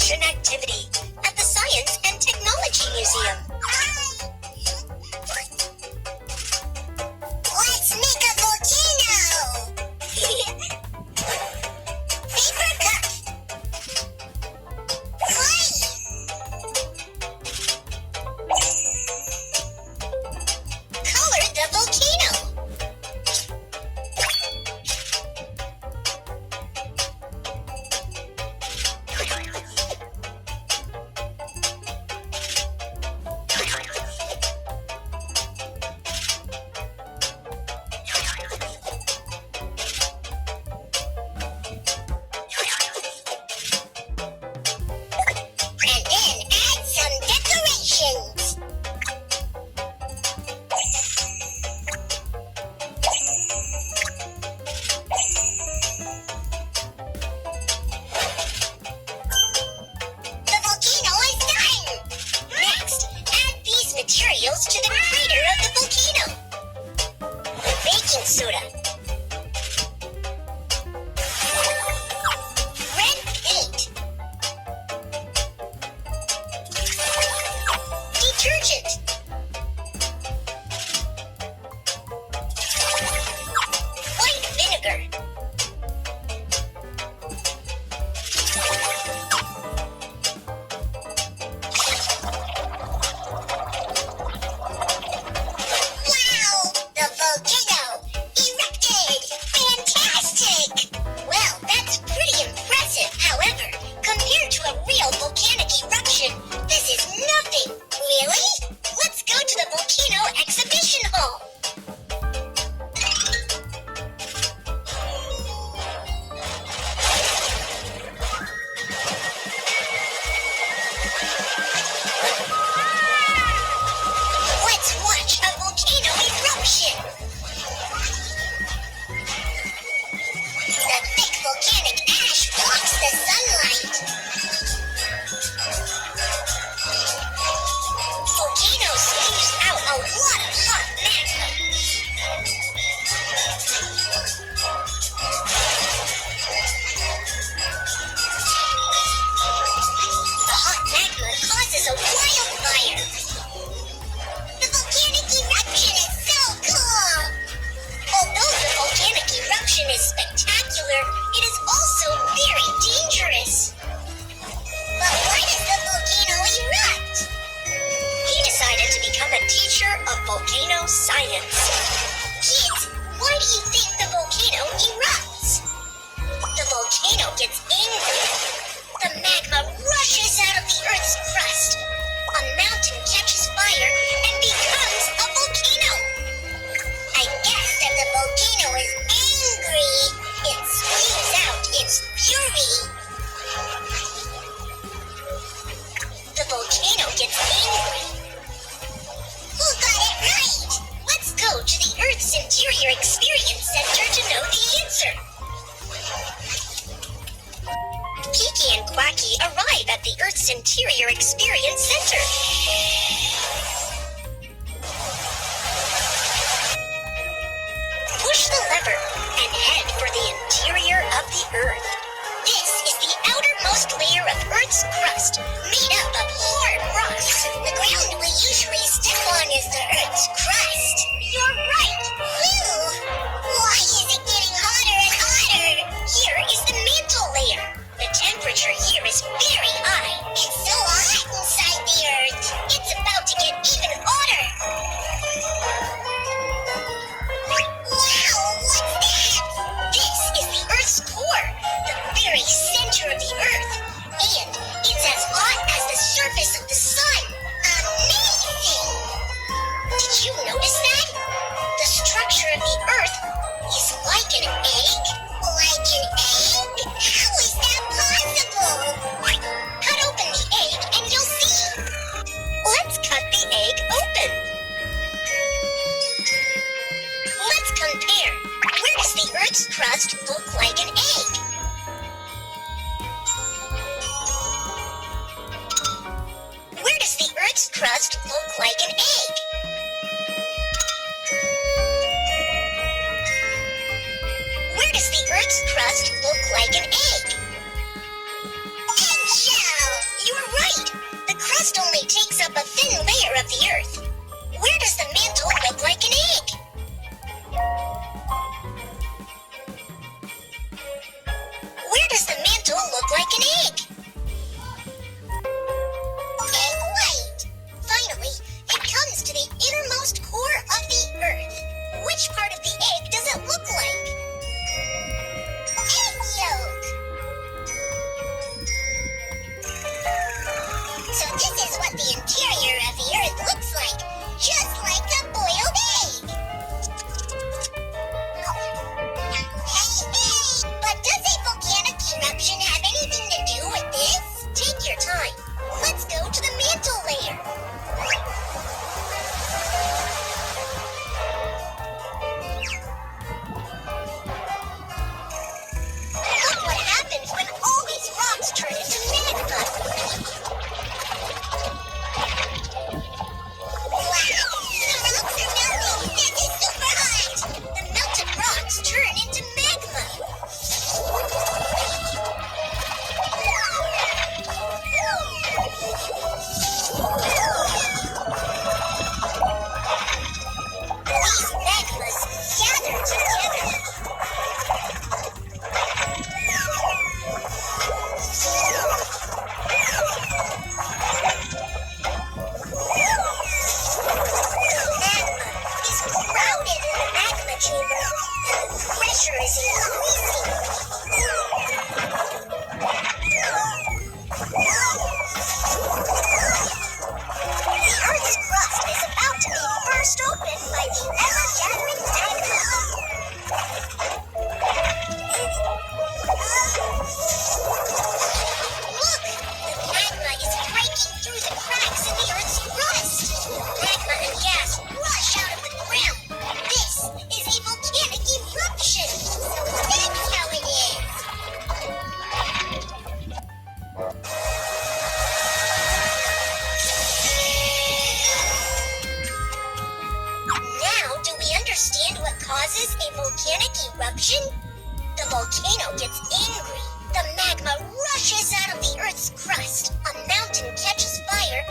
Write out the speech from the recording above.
eruption activity at the Science and Technology Museum. Let's make a volcano! Paper cup! Clay! Color the volcano! And then add some decorations. The volcano is done! Next, add these materials to the crater of the volcano. Baking soda. Red paint. Detergent. White vinegar. Wow! The volcano erupted! Fantastic! Well, that's pretty impressive. However, compared to a real volcanic eruption, this is nothing. Really? Let's go to the volcano exhibition hall. Let's watch a volcano eruption. The thick volcanic ash blocks the sunlight. Volcanoes spews out a lot of hot magma. The hot magma causes a wildfire. The volcanic eruption is so cool! Although the volcanic eruption is spectacular, it is also very dangerous. But why does the volcano erupt? He decided to become a teacher of volcano science. Kids, why do you think the volcano erupts? The volcano gets angry. The magma rushes out of the Earth's crust. A mountain catches fire and becomes a volcano. I guess that the volcano is angry. It spews out its fury. The volcano gets angry. Who got it right? Let's go to the Earth's Interior Experience Center to know the answer. Kiki and Quacky arrive at the Earth's Interior Experience Center. Push the lever and head for the interior of the Earth. This is the outermost layer of Earth's crust, made up of hard rocks. The ground we usually step on is the Earth's crust. You're right. Phew! Why is it getting hotter and hotter? Here is the mantle layer. The temperature here is very high. It's so hot inside the Earth. It's about to get even hotter. Wow, what's that? This is the Earth's core, the very center of the Earth. And it's as hot as the surface of the sun. Amazing! Did you notice that? The structure of the Earth is like an egg. Like an egg? How is that possible? Cut open the egg and you'll see. Let's cut the egg open. Let's compare. Where does the Earth's crust look like an egg? Where does the Earth's crust look like an egg? Where does the Earth's crust look like an egg? Eggshell! makes up a thin layer of the Earth. Where does the mantle look like an egg? Where does the mantle look like an egg? Egg white. Finally, it comes to the innermost core of the Earth. Which part of the egg does it look like? Egg yolk. So this is what the interior of the Earth looks like, just like a boiled egg. Hey! But does a volcanic eruption have anything to do with this? Take your time. Let's go to the mantle layer. Look what happens when all these rocks turn into magma. Wow! The rocks are melting! This is super hot! The melted rocks turn into magma. These magmas gather together. Magma is crowded in the magma chamber, and the pressure is increasing. The Earth's crust is about to be burst open by the ever-gathering magma. Look! The magma is breaking through the cracks in the Earth's crust. Magma and gas rush out of the ground. This is a volcanic eruption. So that's how it is. Now, do we understand what causes a volcanic eruption? The volcano gets angry. The magma rushes out of the Earth's crust. A mountain catches fire